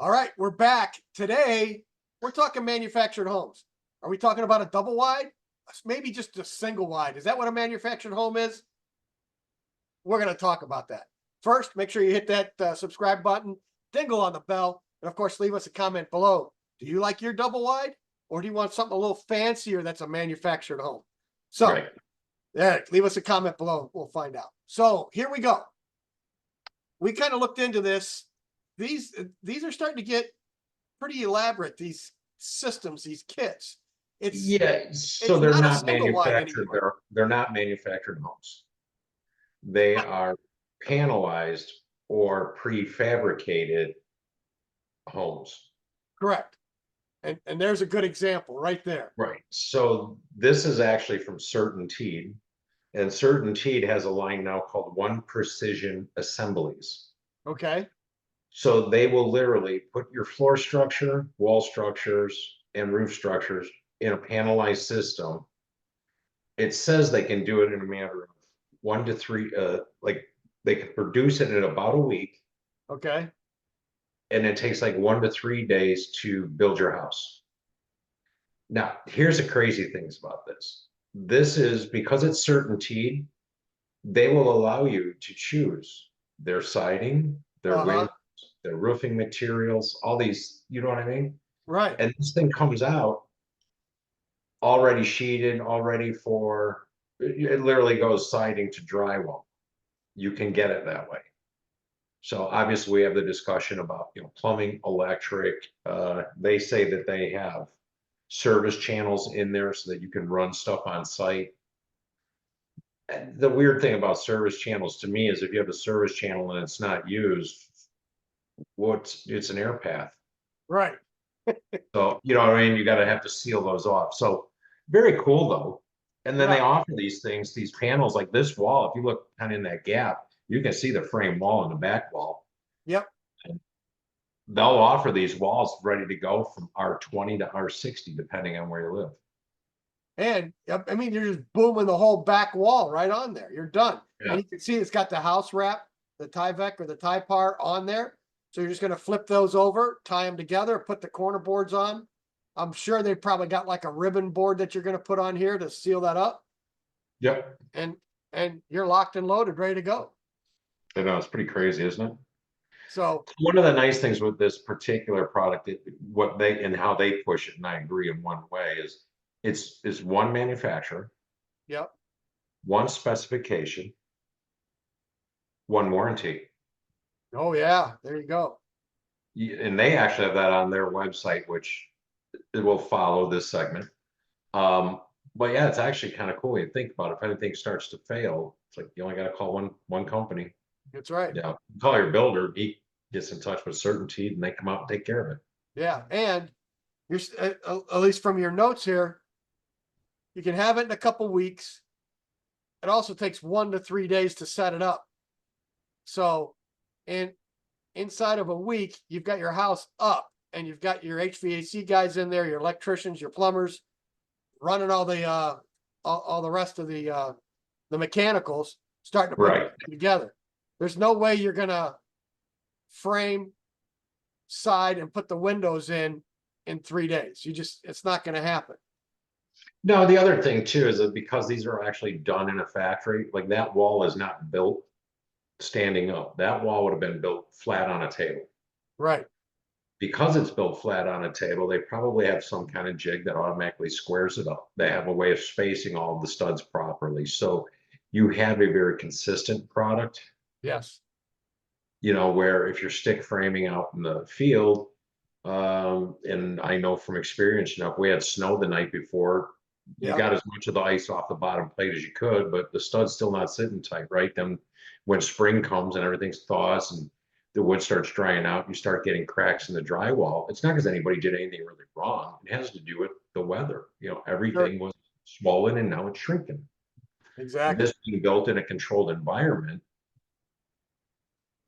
All right, we're back. Today, we're talking manufactured homes. Are we talking about a double wide? Maybe just a single wide. Is that what a manufactured home is? We're going to talk about that. First, make sure you hit that subscribe button, dingle on the bell, and of course, leave us a comment below. Do you like your double wide, or do you want something a little fancier that's a manufactured home? So, Right. yeah, leave us a comment below. We'll find out. So here we go. We kind of looked into this. These are starting to get pretty elaborate. These systems, these kits. Yeah, so It's they're not a not single wide manufactured. anymore. They're not manufactured homes. They are panelized or prefabricated homes. Correct. And there's a good example right there. Right. So this is actually from CertainTeed, and CertainTeed has a line now called One Precision Assemblies. Okay. So they will literally put your floor structure, wall structures, and roof structures in a panelized system. It says they can do it in a matter of 1 to 3, like they can produce it in about a week, Okay. and it takes like 1 to 3 days to build your house. Now, here's the crazy things about this. This is because it's CertainTeed, they will allow you to choose their siding, their Uh-huh. windows, their roofing materials, all these, you know what I mean? Right. And this thing comes out already sheeted, already for, it literally goes siding to drywall. You can get it that way. So obviously we have the discussion about, plumbing, electric. They say that they have service channels in there so that you can run stuff on site. And the weird thing about service channels to me is if you have a service channel and it's not used, it's an air path. Right. So, you know what I mean? You got to have to seal those off. So very cool though. And then they Yeah. offer these things, these panels like this wall. If you look kind of in that gap, you can see the frame wall and the back wall. Yep. And they'll offer these walls ready to go from R20 to R60, depending on where you live. And I mean, you're just booming the whole back wall right on there. You're done. Yeah. And you can see it's got the house wrap, the Tyvek or the Typar on there. So you're just going to flip those over, tie them together, put the corner boards on. I'm sure they probably got like a ribbon board that you're going to put on here to seal that up. Yep. And you're locked and loaded, ready to go. I know it's pretty crazy, isn't it? So One of the nice things with this particular product, what they and how they push it, and I agree in one way, is it's one manufacturer, yep. one specification, one warranty. Oh yeah, there you go. And they actually have that on their website, which it will follow this segment. But yeah, it's actually kind of cool. You think about it. If anything starts to fail, it's like you only got to call one company. That's right. Yeah, call your builder. He gets in touch with CertainTeed, and they come out and take care of it. Yeah. And you're at least from your notes here, you can have it in a couple weeks. It also takes 1 to 3 days to set it up. So inside of a week, you've got your house up and you've got your HVAC guys in there, your electricians, your plumbers, running all the rest of the mechanicals, starting to put Right. it together. There's no way you're gonna frame, side, and put the windows in 3 days. It's not gonna happen. No, the other thing too is that because these are actually done in a factory, like that wall is not built standing up. That wall would have been built flat on a table. Right. Because it's built flat on a table, they probably have some kind of jig that automatically squares it up. They have a way of spacing all of the studs properly. So you have a very consistent product, Yes. where if you're stick framing out in the field, and I know from experience, if we had snow the night before, you Yeah. got as much of the ice off the bottom plate as you could, but the stud's still not sitting tight, right? Then when spring comes and everything thaws and the wood starts drying out, you start getting cracks in the drywall. It's not because anybody did anything really wrong. It has to do with the weather. Sure. Everything was swollen and now it's shrinking. Exactly. This being built in a controlled environment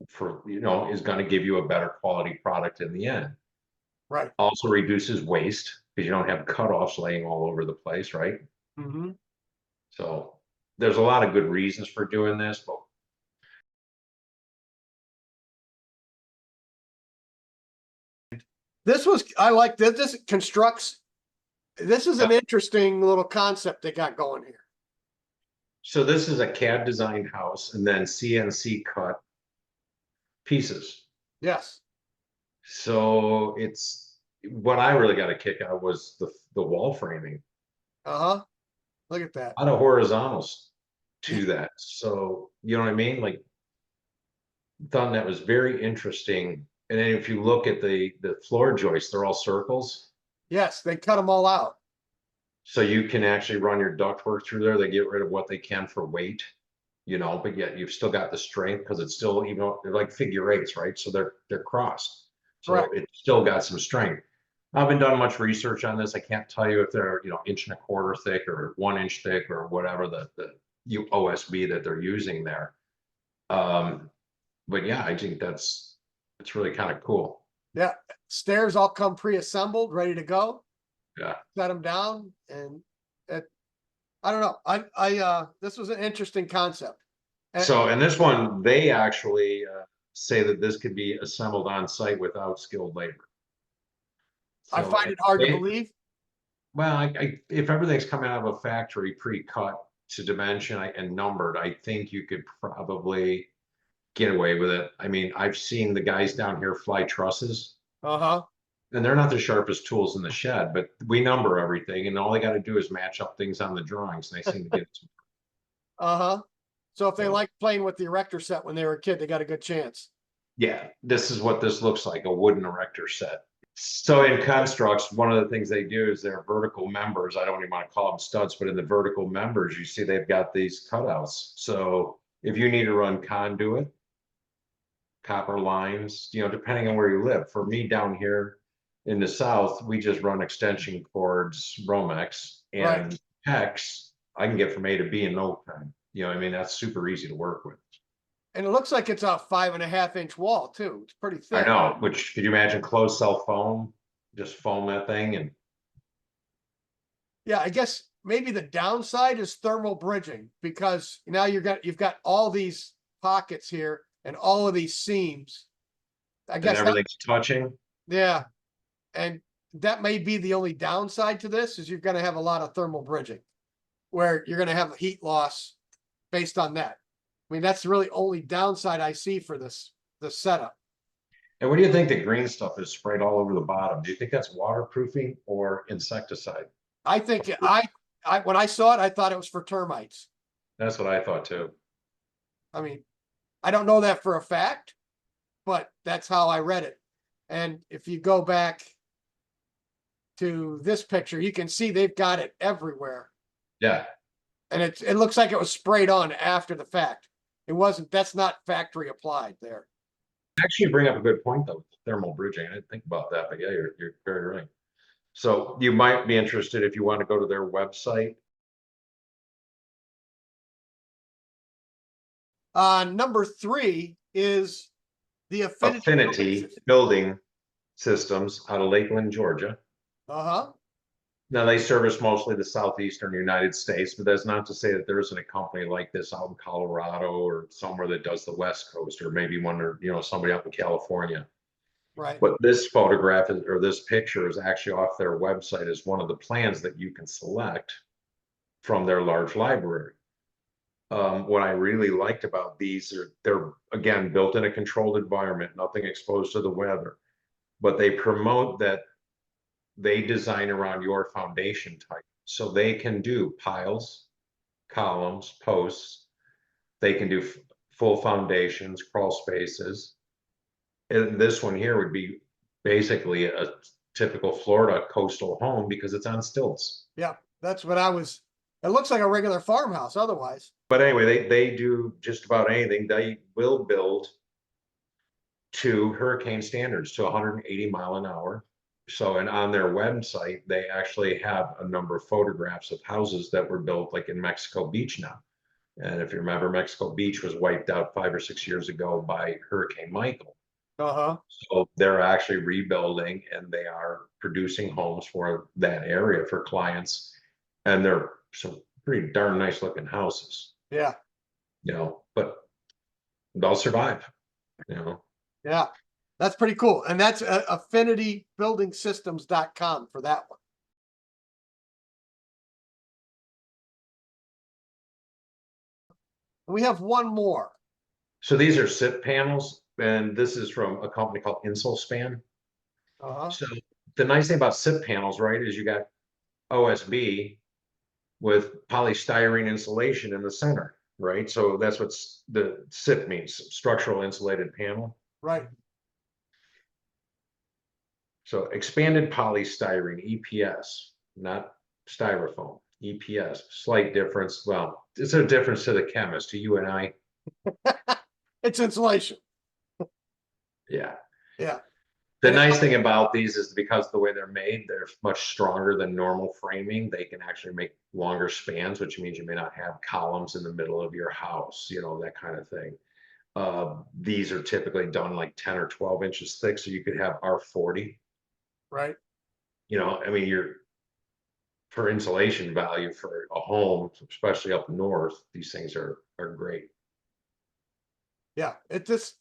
is going to give you a better quality product in the end. Right. Also reduces waste because you don't have cutoffs laying all over the place, right? Mm-hmm. So there's a lot of good reasons for doing this, but This was, I like that. This constructs, this is an interesting little concept they got going here. So this is a CAD designed house and then CNC cut pieces. Yes. So it's what I really got a kick out was the wall framing. Uh-huh. Look at that. A lot of horizontals to that. So you know what I mean? Like thought that was very interesting. And then if you look at the floor joists, they're all circles. Yes, they cut them all out. So you can actually run your ductwork through there. They get rid of what they can for weight, you know, but yet you've still got the strength because it's still, you know, they're like figure eights, right? So they're crossed. So Correct. it's still got some strength. I haven't done much research on this. I can't tell you if they're, you know, 1.25 inches thick or 1 inch thick or whatever the OSB that they're using there. But yeah, I think it's really kind of cool. Yeah. Stairs all come pre-assembled, ready to go. Yeah. Set them down and I don't know. This was an interesting concept. So, and this one, they actually say that this could be assembled on site without skilled labor. I So find it hard to believe. Well, if everything's coming out of a factory pre-cut to dimension and numbered, I think you could probably get away with it. I mean, I've seen the guys down here fly trusses. Uh-huh. And they're not the sharpest tools in the shed, but we number everything and all they got to do is match up things on the drawings and they seem to get it. Uh-huh. So if they So- like playing with the erector set when they were a kid, they got a good chance. Yeah, this is what this looks like, a wooden erector set. So in constructs, one of the things they do is their vertical members, I don't even want to call them studs, but in the vertical members, you see they've got these cutouts. So if you need to run conduit, copper lines, you know, depending on where you live. For me down here in the south, we just run extension cords, Romex Right. and PEX. I can get from A to B in no time. You know, what I mean, that's super easy to work with. And it looks like it's a 5.5-inch wall too. It's pretty I thick. know, which could you imagine closed cell foam? Just foam that thing and Yeah, I guess maybe the downside is thermal bridging because now you've got all these pockets here and all of these seams. I and guess that, everything's touching. yeah. And that may be the only downside to this is you're going to have a lot of thermal bridging where you're going to have heat loss based on that. I mean, that's the really only downside I see for the setup. And what do you think the green stuff is sprayed all over the bottom? Do you think that's waterproofing or insecticide? I think when I saw it, I thought it was for termites. That's what I thought too. I mean, I don't know that for a fact, but that's how I read it. And if you go back to this picture, you can see they've got it everywhere. Yeah. And it looks like it was sprayed on after the fact. It wasn't, that's not factory applied there. Actually, you bring up a good point though, with thermal bridging. I didn't think about that, but yeah, you're very right. So you might be interested if you want to go to their website. Number 3 is the Affinity Building Systems out of Lakeland, Georgia. Uh-huh. Now they service mostly the southeastern United States, but that's not to say that there isn't a company like this out in Colorado or somewhere that does the West Coast, or maybe one or somebody up in California. Right. But this photograph or this picture is actually off their website as one of the plans that you can select from their large library. What I really liked about these are they're again built in a controlled environment, nothing exposed to the weather, but they promote that they design around your foundation type. So they can do piles, columns, posts. They can do full foundations, crawl spaces. And this one here would be basically a typical Florida coastal home because it's on stilts. Yeah, that's what it looks like a regular farmhouse otherwise. But anyway, they do just about anything. They will build to hurricane standards to 180 mile an hour. So, and on their website, they actually have a number of photographs of houses that were built like in Mexico Beach now. And if you remember, Mexico Beach was wiped out 5 or 6 years ago by Hurricane Michael. Uh-huh. So they're actually rebuilding and they are producing homes for that area for clients. And they're some pretty darn nice looking houses, Yeah. but they'll survive, Yeah. That's pretty cool. And that's affinitybuildingsystems.com for that one. We have one more. So these are SIP panels, and this is from a company called Insulspan. Uh-huh. So the nice thing about SIP panels, right, is you got OSB with polystyrene insulation in the center, right? So that's what the SIP means, structural insulated panel. Right. So expanded polystyrene, EPS, not styrofoam, EPS, slight difference. Well, it's a difference to the chemist, to you and I. It's insulation. Yeah. Yeah. The And nice thing about these is because of the way they're made, they're much stronger than normal framing. They can actually make longer spans, which means you may not have columns in the middle of your house, you know, that kind of thing. These are typically done like 10 or 12 inches thick, so you could have R40. Right. You know, I mean, for insulation value for a home, especially up north, these things are great. Yeah. It just,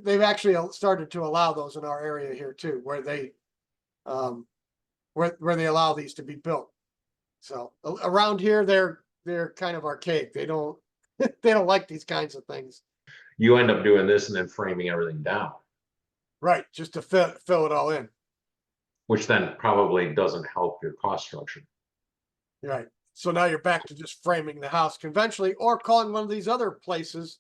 they've actually started to allow those in our area here too, where they, where they allow these to be built. So around here, they're kind of archaic. They don't, they don't like these kinds of things. You end up doing this and then framing everything down, Right. Just to fill it all in. which then probably doesn't help your cost structure. Right. So now you're back to just framing the house conventionally or calling one of these other places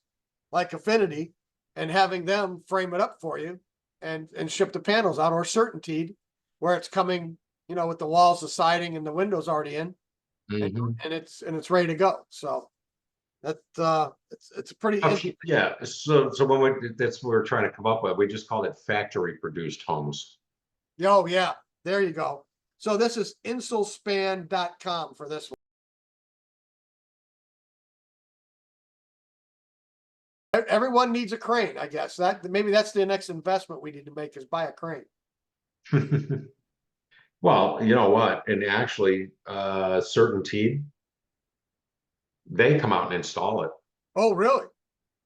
like Affinity and having them frame it up for you and ship the panels out, or Certainteed, where it's coming, you know, with the walls, the siding and the windows already in, and it's ready to go. So that's it's a pretty Yeah, so that's what we're trying to come up with. We just called it factory produced homes. Oh yeah, there you go. So this is insulspan.com for this one. Everyone needs a crane, I guess. That maybe that's the next investment we need to make is buy a crane. Well, you know what? And actually, Certainteed, they come out and install it. Oh, really?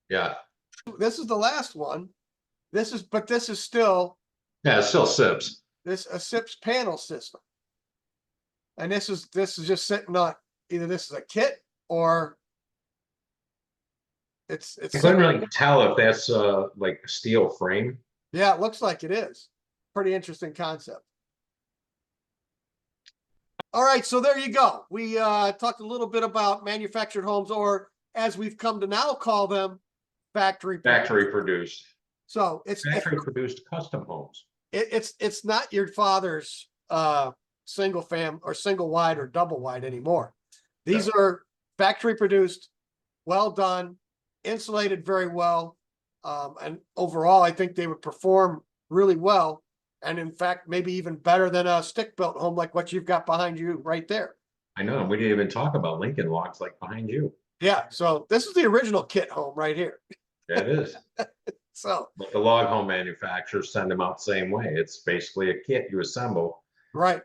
Yeah. This is the last one. But this is still Yeah, it's still SIPs. this a SIPS panel system. And this is just sitting on either this is a kit or it's I couldn't really tell if that's like a steel frame. yeah, it looks like it is. Pretty interesting concept. All right, so there you go. We talked a little bit about manufactured homes, or as we've come to now call them, factory Produced. So it's Factory produced custom homes. it's not your father's single fam or single wide or double wide anymore. These are factory produced, well done, insulated very well, and overall I think they would perform really well, and in fact maybe even better than a stick built home like what you've got behind you right there. I know, we didn't even talk about Lincoln logs like behind you. Yeah, so this is the original kit home right here. Yeah, it is. So But the log home manufacturers send them out the same way. It's basically a kit you assemble. right.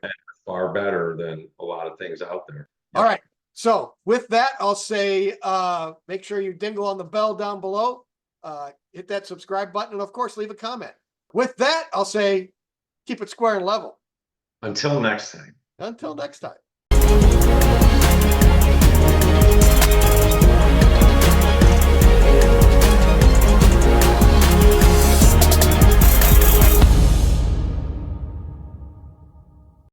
Far better than a lot of things out there. All right. So with that, I'll say make sure you dingle on the bell down below, hit that subscribe button, and of course leave a comment. With that, I'll say keep it square and level. Until next time. Until next time.